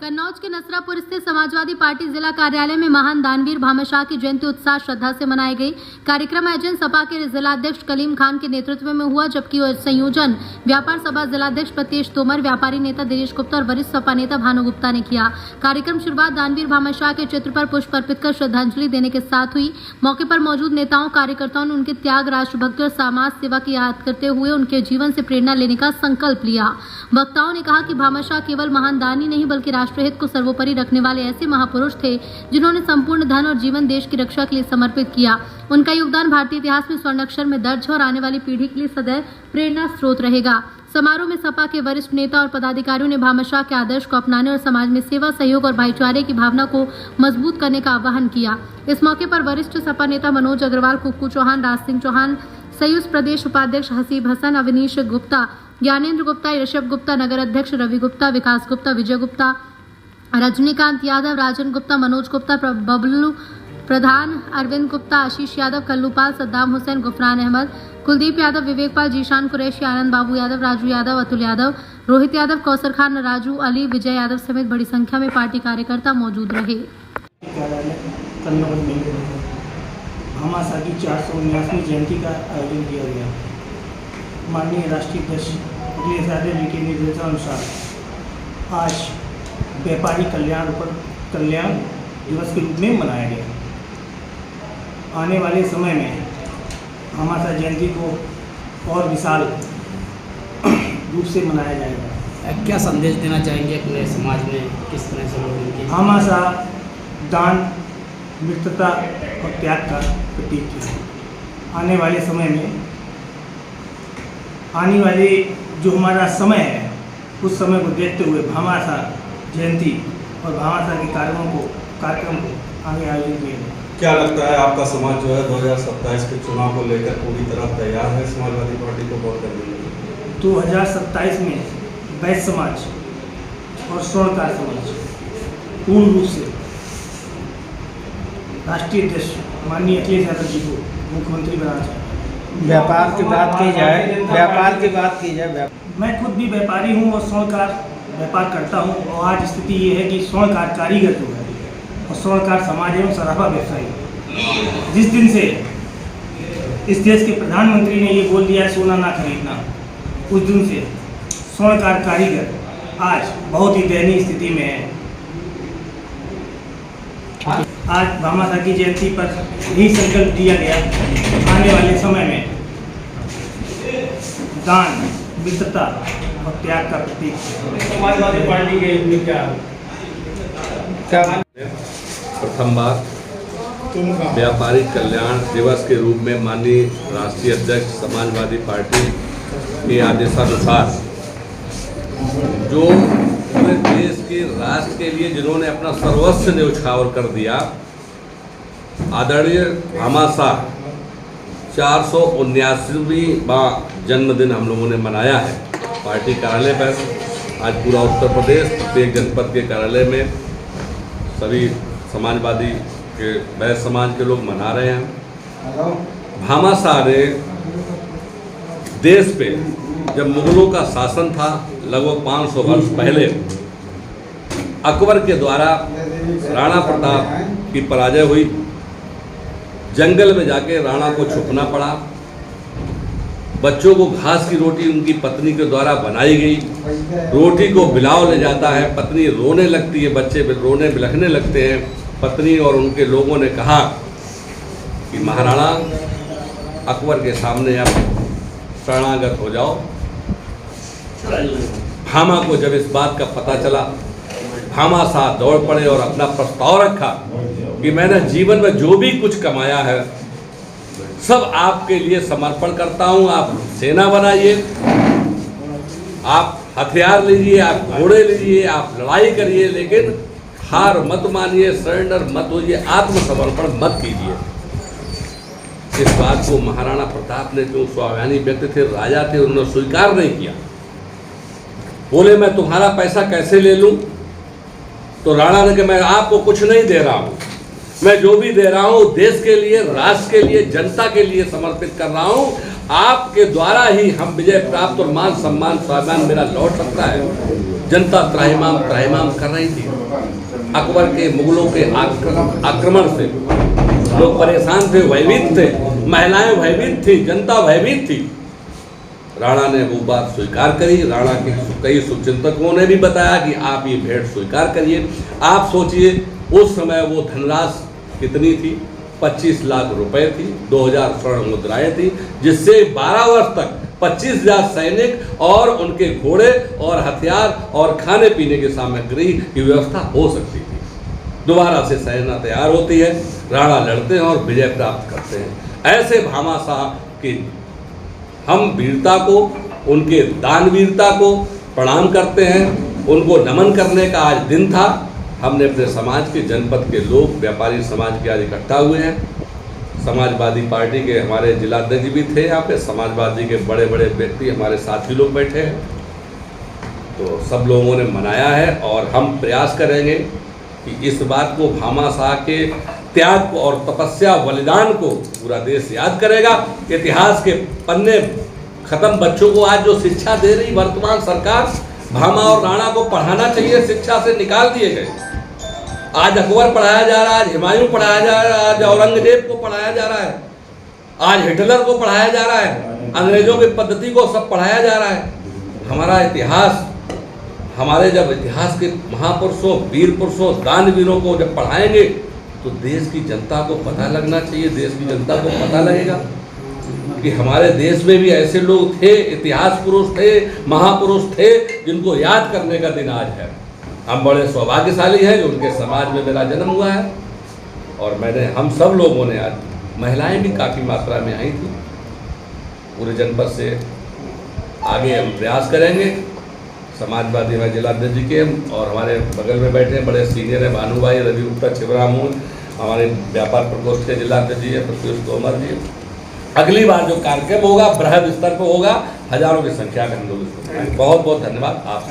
कन्नौज के नसरापुर स्थित समाजवादी पार्टी जिला कार्यालय में महान दानवीर भामाशाह की जयंती उत्साह श्रद्धा से मनाई गई। कार्यक्रम आयोजन सपा के जिलाध्यक्ष कलीम खान के नेतृत्व में हुआ, जबकि संयोजन व्यापार सभा जिलाध्यक्ष प्रत्येश तोमर, व्यापारी नेता दिनेश गुप्ता और वरिष्ठ सपा नेता भानु गुप्ता ने किया। कार्यक्रम शुरुआत दानवीर भामाशाह के चित्र पर पुष्प अर्पित कर श्रद्धांजलि देने के साथ हुई। मौके पर मौजूद नेताओं कार्यकर्ताओं ने उनके त्याग, राष्ट्रभक्ति और समाज सेवा की याद करते हुए उनके जीवन से प्रेरणा लेने का संकल्प लिया। वक्ताओं ने कहा कि भामाशाह केवल महान दानी नहीं बल्कि राष्ट्रहित को सर्वोपरि रखने वाले ऐसे महापुरुष थे जिन्होंने संपूर्ण धन और जीवन देश की रक्षा के लिए समर्पित किया। उनका योगदान भारतीय इतिहास में स्वर्ण अक्षर में दर्ज है और आने वाली पीढ़ी के लिए सदैव प्रेरणा स्रोत रहेगा। समारोह में सपा के वरिष्ठ नेता और पदाधिकारियों ने भामाशाह के आदर्श को अपनाने और समाज में सेवा, सहयोग और भाईचारे की भावना को मजबूत करने का आह्वान किया। इस मौके पर वरिष्ठ सपा नेता मनोज अग्रवाल, कुक्कू चौहान, राज सिंह चौहान, संयुक्त प्रदेश उपाध्यक्ष हसीब हसन, अवनीश गुप्ता, ज्ञानेंद्र गुप्ता, ऋषभ गुप्ता, नगर अध्यक्ष रवि गुप्ता, विकास गुप्ता, विजय गुप्ता, रजनीकांत यादव, राजन गुप्ता, मनोज गुप्ता, बबलू प्रधान, अरविंद गुप्ता, आशीष यादव, कल्लूपाल, सद्दाम हुसैन, गुफरान अहमद, कुलदीप यादव, विवेकपाल, जीशान कुरैशी, आनंद बाबू यादव, राजू यादव, अतुल यादव, रोहित यादव, कौसर खान, राजू अली, विजय यादव समेत बड़ी संख्या में पार्टी कार्यकर्ता मौजूद रहे। भामाशाह की 479वीं जयंती का आयोजन किया गया। माननीय राष्ट्रीय अध्यक्ष अखिलेश यादव जी के निर्देशानुसार आज व्यापारी कल्याण दिवस के रूप में मनाया गया। आने वाले समय में भामाशाह जयंती को और विशाल रूप से मनाया जाएगा। क्या संदेश देना चाहेंगे अपने समाज में, किस तरह से लोग इनकी भामाशाह दान, मित्रता और त्याग का प्रतीक है। आने वाले समय में आने वाले जो हमारा समय है उस समय को देखते हुए भामाशाह जयंती और भामाशाह के कार्यक्रम को आगे आयोजित किया जाए। क्या लगता है आपका समाज जो है 2027 के चुनाव को लेकर पूरी तरह तैयार है समाजवादी पार्टी को वोट करने के लिए? 2027 में वैश्य समाज और स्वर्णकार समाज पूर्ण रूप से राष्ट्रीय अध्यक्ष माननीय अखिलेश यादव जी को मुख्यमंत्री बनाना चाहते हैं। व्यापार की बात की जाए। मैं खुद भी व्यापारी हूँ और स्वर्णकार व्यापार करता हूँ और आज स्थिति ये है कि स्वर्णकार कारीगर जो है और स्वर्णकार समाज एवं सराफा व्यवसायी, जिस दिन से इस देश के प्रधानमंत्री ने ये बोल दिया है सोना ना खरीदना, उस दिन से स्वर्णकार कारीगर आज बहुत ही दयनीय स्थिति में है। आज भामाशाह की जयंती पर यही संकल्प दिया गया, आने वाले समय में दान, मित्रता और त्याग का प्रतीक समाजवादी पार्टी के क्या प्रथम बार व्यापारी कल्याण दिवस के रूप में माननीय राष्ट्रीय अध्यक्ष समाजवादी पार्टी के आदेशानुसार जो पूरे देश के राष्ट्र के लिए जिन्होंने अपना सर्वस्व न्यौछावर कर दिया, आदरणीय भामाशाह 479वां जन्मदिन हम लोगों ने मनाया है। पार्टी कार्यालय पर आज पूरा उत्तर प्रदेश, प्रत्येक जनपद के कार्यालय में सभी समाजवादी के वैश्य समाज के लोग मना रहे हैं। भामाशाह ने देश पे जब मुगलों का शासन था लगभग 500 वर्ष पहले, अकबर के द्वारा राणा प्रताप की पराजय हुई। जंगल में जाके राणा को छुपना पड़ा। बच्चों को घास की रोटी उनकी पत्नी के द्वारा बनाई गई। रोटी को बिलाव ले जाता है, पत्नी रोने लगती है, बच्चे रोने बिलखने लगते हैं। पत्नी और उनके लोगों ने कहा कि महाराणा अकबर के सामने आप शरणागत हो जाओ। भामा को जब इस बात का पता चला, भामाशाह दौड़ पड़े और अपना प्रस्ताव रखा कि मैंने जीवन में जो भी कुछ कमाया है सब आपके लिए समर्पण करता हूं। आप सेना बनाइए, आप हथियार लीजिए, आप घोड़े लीजिए, आप लड़ाई करिए, लेकिन हार मत मानिए, सरेंडर मत होइए, आत्मसमर्पण मत कीजिए। इस बात को महाराणा प्रताप ने, जो स्वाभिमानी व्यक्ति थे, राजा थे, उन्होंने स्वीकार नहीं किया। बोले मैं तुम्हारा पैसा कैसे ले लूं? तो राणा ने कहा मैं आपको कुछ नहीं दे रहा हूं, मैं जो भी दे रहा हूं देश के लिए, राष्ट्र के लिए, जनता के लिए समर्पित कर रहा हूं। आपके द्वारा ही हम विजय प्राप्त और मान सम्मान स्वाभिमान मेरा लौट सकता है। जनता त्राहिमाम त्राहिमाम कर रही थी। अकबर के मुगलों के आक्रमण से लोग परेशान थे, भयभीत थे, महिलाएं भयभीत थी, जनता भयभीत थी। राणा ने वो बात स्वीकार करी। राणा के कई शुभचिंतकों ने भी बताया कि आप ये भेंट स्वीकार करिए। आप सोचिए उस समय वो धनराशि कितनी थी, 25 लाख रुपए थी, 2000 स्वर्ण मुद्राएं थी, जिससे 12 वर्ष तक 25,000 सैनिक और उनके घोड़े और हथियार और खाने पीने की सामग्री की व्यवस्था हो सकती थी। दोबारा से सेना तैयार होती है, राणा लड़ते हैं और विजय प्राप्त करते हैं। ऐसे भामाशाह की हम वीरता को, उनके दानवीरता को प्रणाम करते हैं। उनको नमन करने का आज दिन था। हमने अपने समाज के, जनपद के लोग, व्यापारी समाज के आज इकट्ठा हुए हैं। समाजवादी पार्टी के हमारे जिलाध्यक्ष भी थे यहाँ पे, समाजवादी के बड़े बड़े व्यक्ति हमारे साथी लोग बैठे हैं। तो सब लोगों ने मनाया है और हम प्रयास करेंगे कि इस बात को, भामाशाह के त्याग को और तपस्या बलिदान को पूरा देश याद करेगा। इतिहास के पन्ने खत्म बच्चों को आज जो शिक्षा दे रही वर्तमान सरकार, भामा और राणा को पढ़ाना चाहिए, शिक्षा से निकाल दिए गए। आज अकबर पढ़ाया जा रहा है, आज हुमायूं पढ़ाया जा रहा है, आज औरंगजेब को पढ़ाया जा रहा है, आज हिटलर को पढ़ाया जा रहा है, अंग्रेजों की पद्धति को सब पढ़ाया जा रहा है। हमारा इतिहास, हमारे जब इतिहास के महापुरुषों, वीर पुरुषों, दानवीरों को जब पढ़ाएंगे तो देश की जनता को पता लगना चाहिए। देश की जनता को पता लगेगा कि हमारे देश में भी ऐसे लोग थे, इतिहास पुरुष थे, महापुरुष थे, जिनको याद करने का दिन आज है। हम बड़े सौभाग्यशाली हैं जो उनके समाज में मेरा जन्म हुआ है। और हम सब लोगों ने, आज महिलाएं भी काफ़ी मात्रा में आई थी, पूरे जनपद से आगे हम प्रयास करेंगे। समाजवादी हमारे जिलाध्यक्ष जी के और हमारे बगल में बैठे हैं बड़े सीनियर हैं, भानुभाई, रवि गुप्ता, शिवरामून, हमारे व्यापार प्रकोष्ठ के जिलाध्यक्ष जी है प्रत्युष तोमर जी। अगली बार जो कार्यक्रम होगा बृहद स्तर पर होगा, हजारों की संख्या में हम लोग इसको। बहुत बहुत धन्यवाद आप।